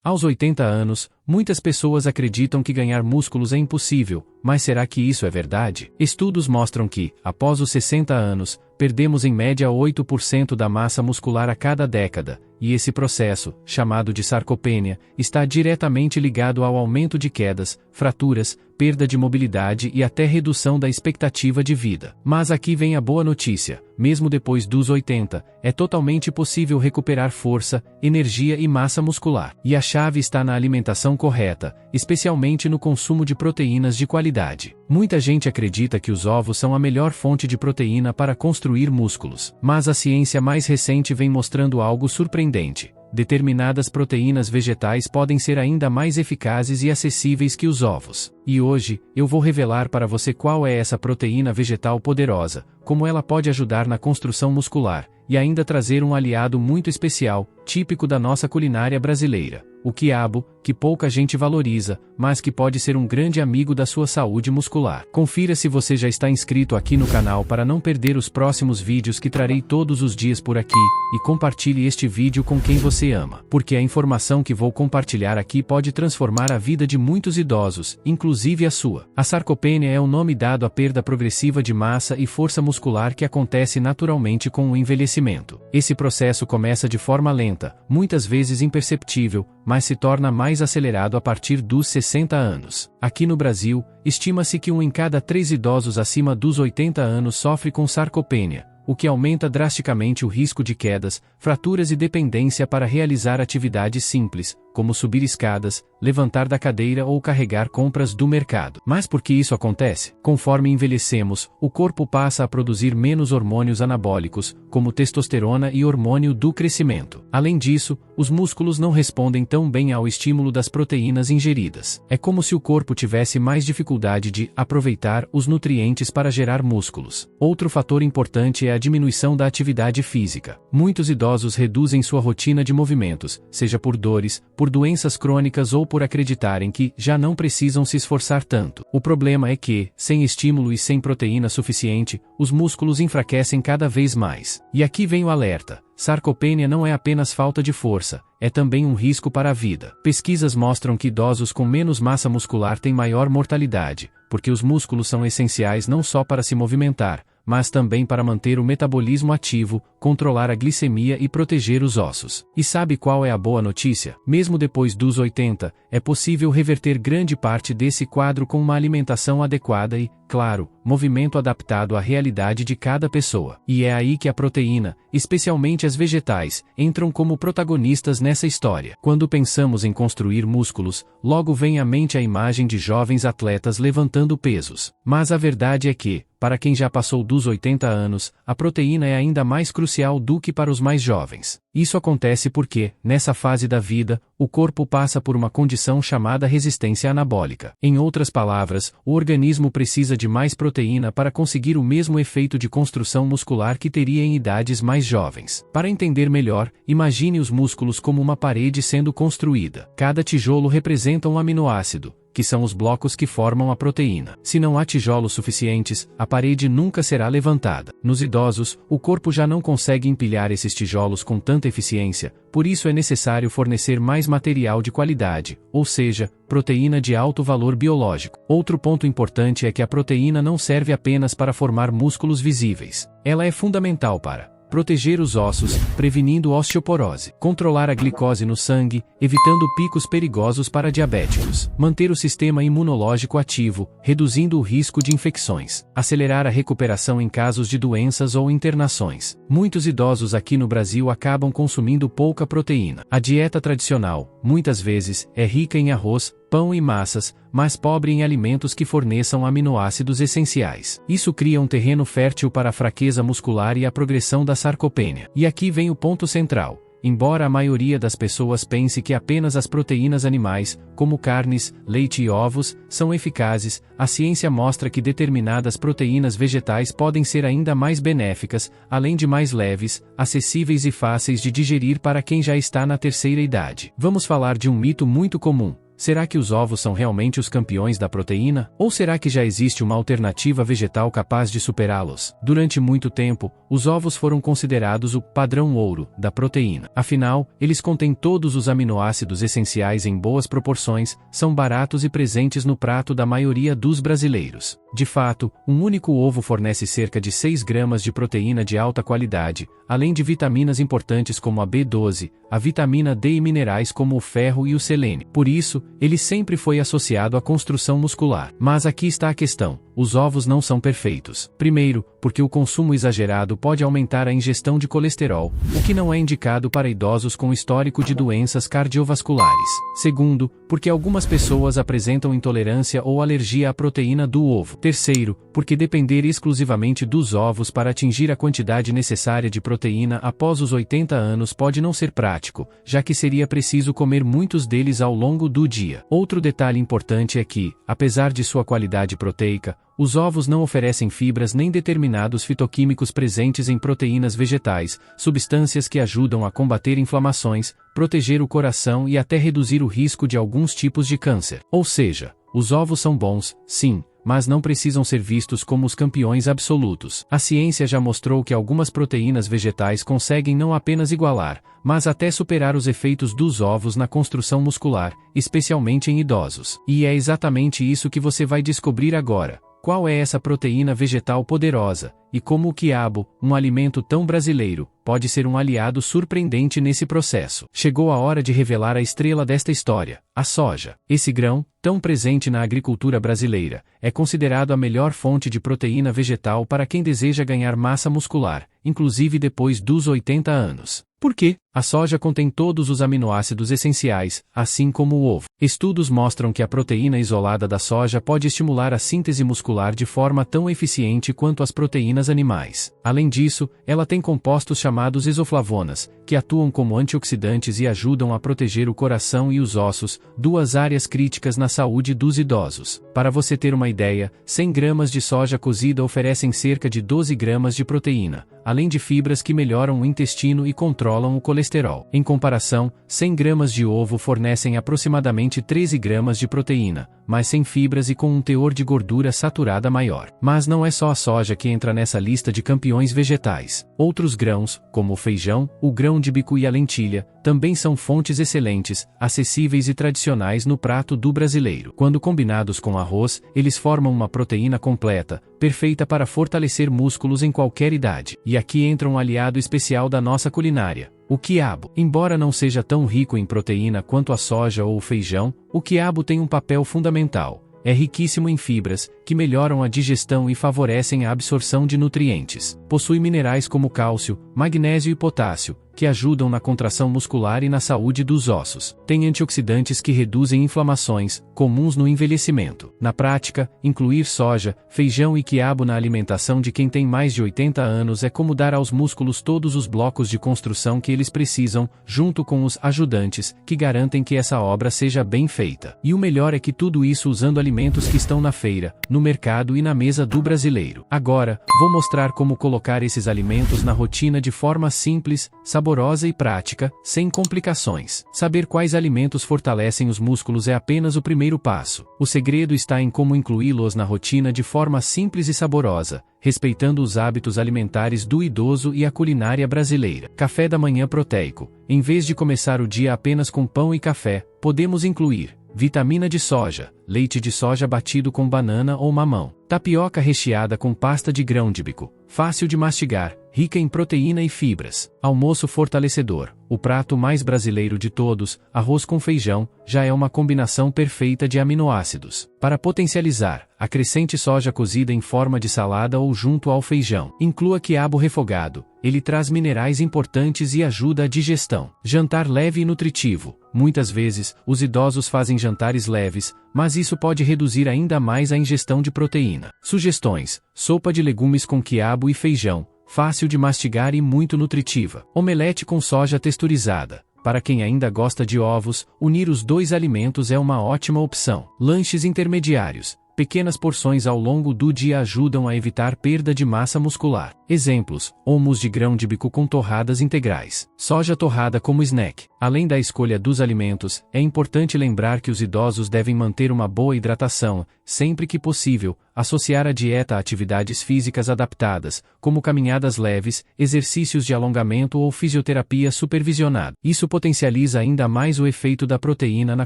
Aos 80 anos, muitas pessoas acreditam que ganhar músculos é impossível, mas será que isso é verdade? Estudos mostram que, após os 60 anos, perdemos em média 8% da massa muscular a cada década, e esse processo, chamado de sarcopenia, está diretamente ligado ao aumento de quedas, fraturas, perda de mobilidade e até redução da expectativa de vida. Mas aqui vem a boa notícia: mesmo depois dos 80, é totalmente possível recuperar força, energia e massa muscular. E a chave está na alimentação correta, especialmente no consumo de proteínas de qualidade. Muita gente acredita que os ovos são a melhor fonte de proteína para construir músculos. Mas a ciência mais recente vem mostrando algo surpreendente. Determinadas proteínas vegetais podem ser ainda mais eficazes e acessíveis que os ovos. E hoje, eu vou revelar para você qual é essa proteína vegetal poderosa, como ela pode ajudar na construção muscular, e ainda trazer um aliado muito especial, típico da nossa culinária brasileira: o quiabo, que pouca gente valoriza, mas que pode ser um grande amigo da sua saúde muscular. Confira se você já está inscrito aqui no canal para não perder os próximos vídeos que trarei todos os dias por aqui, e compartilhe este vídeo com quem você ama, porque a informação que vou compartilhar aqui pode transformar a vida de muitos idosos, inclusive a sua. A sarcopenia é o nome dado à perda progressiva de massa e força muscular que acontece naturalmente com o envelhecimento. Esse processo começa de forma lenta, muitas vezes imperceptível, mas se torna mais acelerado a partir dos 60 anos. Aqui no Brasil, estima-se que 1 em cada 3 idosos acima dos 80 anos sofre com sarcopenia, o que aumenta drasticamente o risco de quedas, fraturas e dependência para realizar atividades simples, como subir escadas, levantar da cadeira ou carregar compras do mercado. Mas por que isso acontece? Conforme envelhecemos, o corpo passa a produzir menos hormônios anabólicos, como testosterona e hormônio do crescimento. Além disso, os músculos não respondem tão bem ao estímulo das proteínas ingeridas. É como se o corpo tivesse mais dificuldade de aproveitar os nutrientes para gerar músculos. Outro fator importante é a diminuição da atividade física. Muitos idosos reduzem sua rotina de movimentos, seja por dores, por doenças crônicas ou por acreditarem que já não precisam se esforçar tanto. O problema é que, sem estímulo e sem proteína suficiente, os músculos enfraquecem cada vez mais. E aqui vem o alerta: sarcopenia não é apenas falta de força, é também um risco para a vida. Pesquisas mostram que idosos com menos massa muscular têm maior mortalidade, porque os músculos são essenciais não só para se movimentar, mas também para manter o metabolismo ativo, controlar a glicemia e proteger os ossos. E sabe qual é a boa notícia? Mesmo depois dos 80, é possível reverter grande parte desse quadro com uma alimentação adequada e, claro, movimento adaptado à realidade de cada pessoa. E é aí que a proteína, especialmente as vegetais, entram como protagonistas nessa história. Quando pensamos em construir músculos, logo vem à mente a imagem de jovens atletas levantando pesos. Mas a verdade é que, para quem já passou dos 80 anos, a proteína é ainda mais crucial do que para os mais jovens. Isso acontece porque, nessa fase da vida, o corpo passa por uma condição chamada resistência anabólica. Em outras palavras, o organismo precisa de mais proteína para conseguir o mesmo efeito de construção muscular que teria em idades mais jovens. Para entender melhor, imagine os músculos como uma parede sendo construída. Cada tijolo representa um aminoácido, que são os blocos que formam a proteína. Se não há tijolos suficientes, a parede nunca será levantada. Nos idosos, o corpo já não consegue empilhar esses tijolos com tanta eficiência, por isso é necessário fornecer mais material de qualidade, ou seja, proteína de alto valor biológico. Outro ponto importante é que a proteína não serve apenas para formar músculos visíveis. Ela é fundamental para proteger os ossos, prevenindo osteoporose, controlar a glicose no sangue, evitando picos perigosos para diabéticos, manter o sistema imunológico ativo, reduzindo o risco de infecções, acelerar a recuperação em casos de doenças ou internações. Muitos idosos aqui no Brasil acabam consumindo pouca proteína. A dieta tradicional, muitas vezes, é rica em arroz, pão e massas, mas pobre em alimentos que forneçam aminoácidos essenciais. Isso cria um terreno fértil para a fraqueza muscular e a progressão da sarcopenia. E aqui vem o ponto central. Embora a maioria das pessoas pense que apenas as proteínas animais, como carnes, leite e ovos, são eficazes, a ciência mostra que determinadas proteínas vegetais podem ser ainda mais benéficas, além de mais leves, acessíveis e fáceis de digerir para quem já está na terceira idade. Vamos falar de um mito muito comum: será que os ovos são realmente os campeões da proteína? Ou será que já existe uma alternativa vegetal capaz de superá-los? Durante muito tempo, os ovos foram considerados o padrão ouro da proteína. Afinal, eles contêm todos os aminoácidos essenciais em boas proporções, são baratos e presentes no prato da maioria dos brasileiros. De fato, um único ovo fornece cerca de 6 gramas de proteína de alta qualidade, além de vitaminas importantes como a B12, a vitamina D e minerais como o ferro e o selênio. Por isso, ele sempre foi associado à construção muscular. Mas aqui está a questão: os ovos não são perfeitos. Primeiro, porque o consumo exagerado pode aumentar a ingestão de colesterol, o que não é indicado para idosos com histórico de doenças cardiovasculares. Segundo, porque algumas pessoas apresentam intolerância ou alergia à proteína do ovo. Terceiro, porque depender exclusivamente dos ovos para atingir a quantidade necessária de proteína após os 80 anos pode não ser prático, já que seria preciso comer muitos deles ao longo do dia. Outro detalhe importante é que, apesar de sua qualidade proteica, os ovos não oferecem fibras nem determinados fitoquímicos presentes em proteínas vegetais, substâncias que ajudam a combater inflamações, proteger o coração e até reduzir o risco de alguns tipos de câncer. Ou seja, os ovos são bons, sim, mas não precisam ser vistos como os campeões absolutos. A ciência já mostrou que algumas proteínas vegetais conseguem não apenas igualar, mas até superar os efeitos dos ovos na construção muscular, especialmente em idosos. E é exatamente isso que você vai descobrir agora. Qual é essa proteína vegetal poderosa, e como o quiabo, um alimento tão brasileiro, pode ser um aliado surpreendente nesse processo? Chegou a hora de revelar a estrela desta história, a soja. Esse grão, tão presente na agricultura brasileira, é considerado a melhor fonte de proteína vegetal para quem deseja ganhar massa muscular, inclusive depois dos 80 anos. Por quê? A soja contém todos os aminoácidos essenciais, assim como o ovo. Estudos mostram que a proteína isolada da soja pode estimular a síntese muscular de forma tão eficiente quanto as proteínas animais. Além disso, ela tem compostos chamados isoflavonas, que atuam como antioxidantes e ajudam a proteger o coração e os ossos, duas áreas críticas na saúde dos idosos. Para você ter uma ideia, 100 gramas de soja cozida oferecem cerca de 12 gramas de proteína, além de fibras que melhoram o intestino e controlam o colesterol. Em comparação, 100 gramas de ovo fornecem aproximadamente 13 gramas de proteína, mas sem fibras e com um teor de gordura saturada maior. Mas não é só a soja que entra nessa lista de campeões vegetais. Outros grãos, como o feijão, o grão de bico e a lentilha, também são fontes excelentes, acessíveis e tradicionais no prato do brasileiro. Quando combinados com arroz, eles formam uma proteína completa, perfeita para fortalecer músculos em qualquer idade. E aqui entra um aliado especial da nossa culinária: o quiabo. Embora não seja tão rico em proteína quanto a soja ou o feijão, o quiabo tem um papel fundamental. É riquíssimo em fibras, que melhoram a digestão e favorecem a absorção de nutrientes. Possui minerais como cálcio, magnésio e potássio, que ajudam na contração muscular e na saúde dos ossos. Tem antioxidantes que reduzem inflamações, comuns no envelhecimento. Na prática, incluir soja, feijão e quiabo na alimentação de quem tem mais de 80 anos é como dar aos músculos todos os blocos de construção que eles precisam, junto com os ajudantes, que garantem que essa obra seja bem feita. E o melhor é que tudo isso usando alimentos que estão na feira, no mercado e na mesa do brasileiro. Agora, vou mostrar como colocar esses alimentos na rotina de forma simples, saborosa e prática, sem complicações. Saber quais alimentos fortalecem os músculos é apenas o primeiro passo. O segredo está em como incluí-los na rotina de forma simples e saborosa, respeitando os hábitos alimentares do idoso e a culinária brasileira. Café da manhã proteico. Em vez de começar o dia apenas com pão e café, podemos incluir vitamina de soja, leite de soja batido com banana ou mamão, tapioca recheada com pasta de grão de bico, fácil de mastigar, rica em proteína e fibras. Almoço fortalecedor. O prato mais brasileiro de todos, arroz com feijão, já é uma combinação perfeita de aminoácidos. Para potencializar, acrescente soja cozida em forma de salada ou junto ao feijão. Inclua quiabo refogado. Ele traz minerais importantes e ajuda a digestão. Jantar leve e nutritivo. Muitas vezes, os idosos fazem jantares leves, mas isso pode reduzir ainda mais a ingestão de proteína. Sugestões: sopa de legumes com quiabo e feijão, fácil de mastigar e muito nutritiva. Omelete com soja texturizada. Para quem ainda gosta de ovos, unir os dois alimentos é uma ótima opção. Lanches intermediários. pequenas porções ao longo do dia ajudam a evitar perda de massa muscular. Exemplos: hummus de grão de bico com torradas integrais, soja torrada como snack. Além da escolha dos alimentos, é importante lembrar que os idosos devem manter uma boa hidratação, sempre que possível, associar a dieta a atividades físicas adaptadas, como caminhadas leves, exercícios de alongamento ou fisioterapia supervisionada. Isso potencializa ainda mais o efeito da proteína na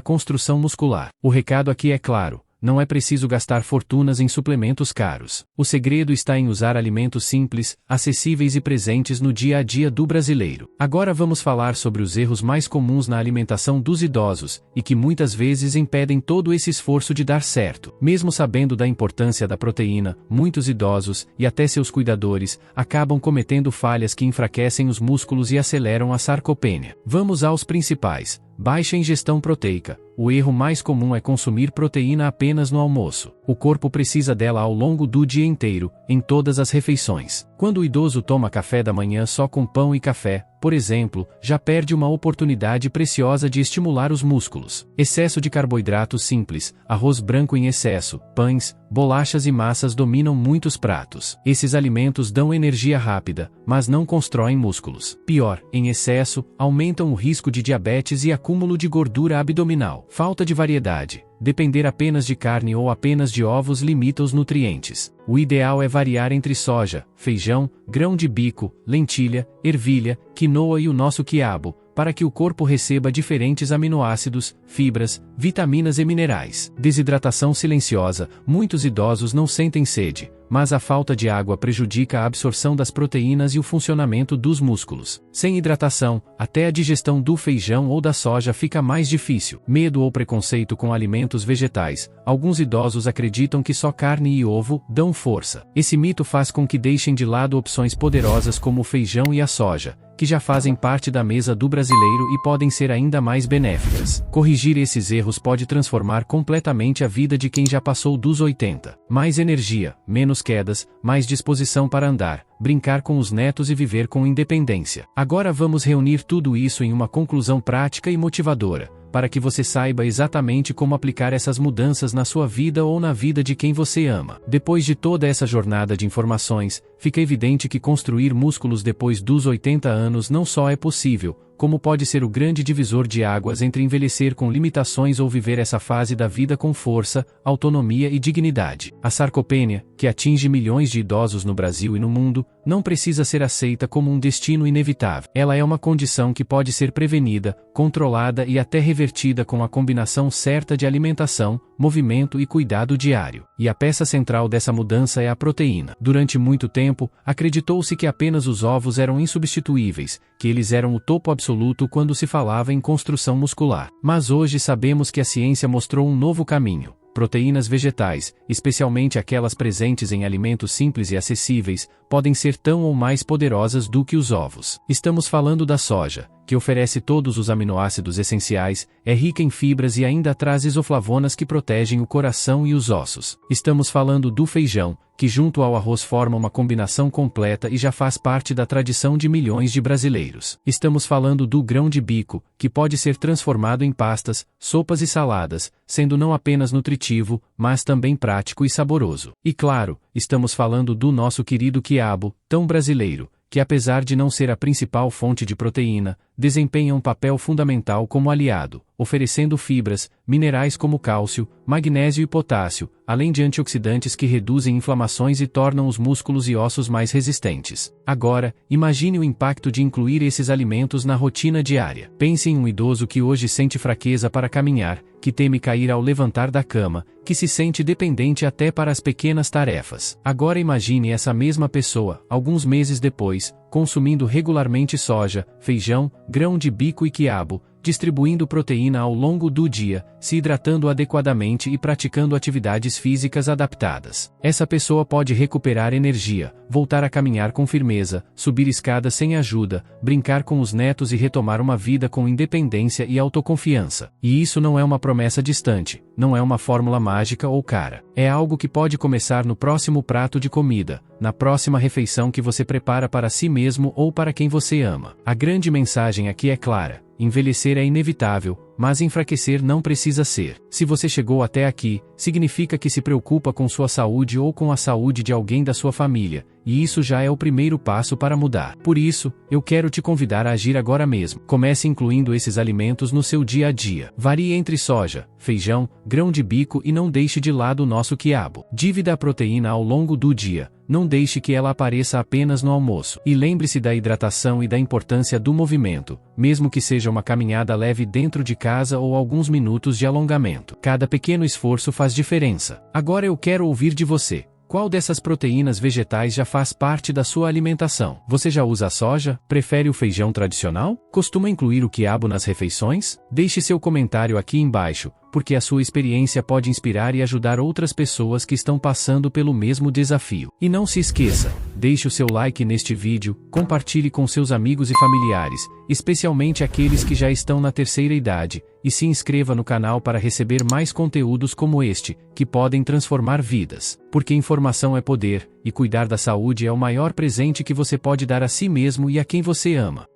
construção muscular. O recado aqui é claro: não é preciso gastar fortunas em suplementos caros. O segredo está em usar alimentos simples, acessíveis e presentes no dia a dia do brasileiro. Agora vamos falar sobre os erros mais comuns na alimentação dos idosos, e que muitas vezes impedem todo esse esforço de dar certo. Mesmo sabendo da importância da proteína, muitos idosos, e até seus cuidadores, acabam cometendo falhas que enfraquecem os músculos e aceleram a sarcopenia. Vamos aos principais. Baixa ingestão proteica. O erro mais comum é consumir proteína apenas no almoço. O corpo precisa dela ao longo do dia inteiro, em todas as refeições. Quando o idoso toma café da manhã só com pão e café, por exemplo, já perde uma oportunidade preciosa de estimular os músculos. Excesso de carboidratos simples, arroz branco em excesso, pães, bolachas e massas dominam muitos pratos. Esses alimentos dão energia rápida, mas não constroem músculos. Pior, em excesso, aumentam o risco de diabetes e acúmulo de gordura abdominal. Falta de variedade. Depender apenas de carne ou apenas de ovos limita os nutrientes. O ideal é variar entre soja, feijão, grão de bico, lentilha, ervilha, quinoa e o nosso quiabo, para que o corpo receba diferentes aminoácidos, fibras, vitaminas e minerais. Desidratação silenciosa. Muitos idosos não sentem sede, mas a falta de água prejudica a absorção das proteínas e o funcionamento dos músculos. Sem hidratação, até a digestão do feijão ou da soja fica mais difícil. Medo ou preconceito com alimentos vegetais. Alguns idosos acreditam que só carne e ovo dão força. Esse mito faz com que deixem de lado opções poderosas como o feijão e a soja, que já fazem parte da mesa do brasileiro e podem ser ainda mais benéficas. Corrigir esses erros pode transformar completamente a vida de quem já passou dos 80. Mais energia, menos quedas, mais disposição para andar, brincar com os netos e viver com independência. Agora vamos reunir tudo isso em uma conclusão prática e motivadora, para que você saiba exatamente como aplicar essas mudanças na sua vida ou na vida de quem você ama. Depois de toda essa jornada de informações, fica evidente que construir músculos depois dos 80 anos não só é possível, como pode ser o grande divisor de águas entre envelhecer com limitações ou viver essa fase da vida com força, autonomia e dignidade. A sarcopenia, que atinge milhões de idosos no Brasil e no mundo, não precisa ser aceita como um destino inevitável. Ela é uma condição que pode ser prevenida, controlada e até revertida com a combinação certa de alimentação, movimento e cuidado diário. E a peça central dessa mudança é a proteína. Durante muito tempo, acreditou-se que apenas os ovos eram insubstituíveis, que eles eram o topo absoluto quando se falava em construção muscular. Mas hoje sabemos que a ciência mostrou um novo caminho. Proteínas vegetais, especialmente aquelas presentes em alimentos simples e acessíveis, podem ser tão ou mais poderosas do que os ovos. Estamos falando da soja, que oferece todos os aminoácidos essenciais, é rica em fibras e ainda traz isoflavonas que protegem o coração e os ossos. Estamos falando do feijão, que junto ao arroz forma uma combinação completa e já faz parte da tradição de milhões de brasileiros. Estamos falando do grão de bico, que pode ser transformado em pastas, sopas e saladas, sendo não apenas nutritivo, mas também prático e saboroso. E claro, estamos falando do nosso querido quiabo, tão brasileiro, que apesar de não ser a principal fonte de proteína, desempenha um papel fundamental como aliado, oferecendo fibras, minerais como cálcio, magnésio e potássio, além de antioxidantes que reduzem inflamações e tornam os músculos e ossos mais resistentes. Agora, imagine o impacto de incluir esses alimentos na rotina diária. Pense em um idoso que hoje sente fraqueza para caminhar, que teme cair ao levantar da cama, que se sente dependente até para as pequenas tarefas. Agora imagine essa mesma pessoa, alguns meses depois, consumindo regularmente soja, feijão, grão de bico e quiabo, distribuindo proteína ao longo do dia, se hidratando adequadamente e praticando atividades físicas adaptadas. Essa pessoa pode recuperar energia, voltar a caminhar com firmeza, subir escadas sem ajuda, brincar com os netos e retomar uma vida com independência e autoconfiança. E isso não é uma promessa distante, não é uma fórmula mágica ou cara. É algo que pode começar no próximo prato de comida, na próxima refeição que você prepara para si mesmo ou para quem você ama. A grande mensagem aqui é clara: envelhecer é inevitável, mas enfraquecer não precisa ser. Se você chegou até aqui, significa que se preocupa com sua saúde ou com a saúde de alguém da sua família, e isso já é o primeiro passo para mudar. Por isso, eu quero te convidar a agir agora mesmo. Comece incluindo esses alimentos no seu dia a dia. Varie entre soja, feijão, grão de bico e não deixe de lado o nosso quiabo. Divida a proteína ao longo do dia. Não deixe que ela apareça apenas no almoço. E lembre-se da hidratação e da importância do movimento, mesmo que seja uma caminhada leve dentro de casa ou alguns minutos de alongamento. Cada pequeno esforço faz diferença. Agora eu quero ouvir de você. Qual dessas proteínas vegetais já faz parte da sua alimentação? Você já usa a soja? Prefere o feijão tradicional? Costuma incluir o quiabo nas refeições? Deixe seu comentário aqui embaixo, porque a sua experiência pode inspirar e ajudar outras pessoas que estão passando pelo mesmo desafio. E não se esqueça, deixe o seu like neste vídeo, compartilhe com seus amigos e familiares, especialmente aqueles que já estão na terceira idade, e se inscreva no canal para receber mais conteúdos como este, que podem transformar vidas. Porque informação é poder, e cuidar da saúde é o maior presente que você pode dar a si mesmo e a quem você ama.